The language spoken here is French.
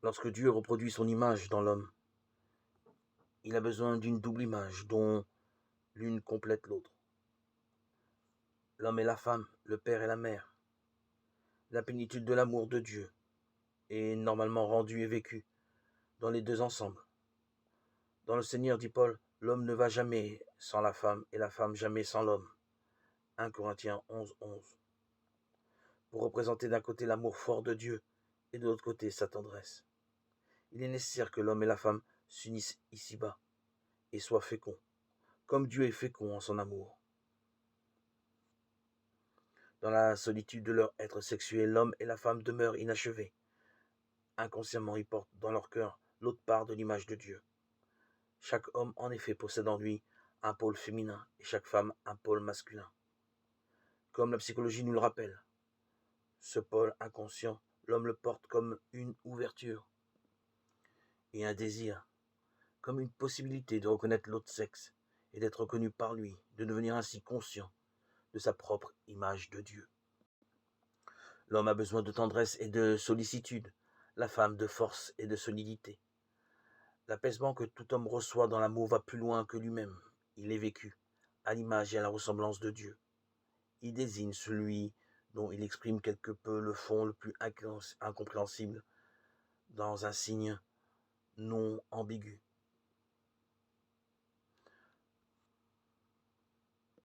Lorsque Dieu reproduit son image dans l'homme, il a besoin d'une double image dont l'une complète l'autre. L'homme et la femme, le père et la mère. La plénitude de l'amour de Dieu est normalement rendue et vécue dans les deux ensemble. Dans le Seigneur, dit Paul, l'homme ne va jamais sans la femme et la femme jamais sans l'homme. 1 Corinthiens 11:11. Pour représenter d'un côté l'amour fort de Dieu et de l'autre côté sa tendresse. Il est nécessaire que l'homme et la femme s'unissent ici-bas et soient féconds, comme Dieu est fécond en son amour. Dans la solitude de leur être sexuel, l'homme et la femme demeurent inachevés. Inconsciemment, ils portent dans leur cœur l'autre part de l'image de Dieu. Chaque homme, en effet, possède en lui un pôle féminin et chaque femme un pôle masculin. Comme la psychologie nous le rappelle, ce pôle inconscient, l'homme le porte comme une ouverture et un désir, comme une possibilité de reconnaître l'autre sexe et d'être reconnu par lui, de devenir ainsi conscient de sa propre image de Dieu. L'homme a besoin de tendresse et de sollicitude, la femme de force et de solidité. L'apaisement que tout homme reçoit dans l'amour va plus loin que lui-même. Il est vécu à l'image et à la ressemblance de Dieu. Il désigne celui dont il exprime quelque peu le fond le plus incompréhensible dans un signe non ambigu.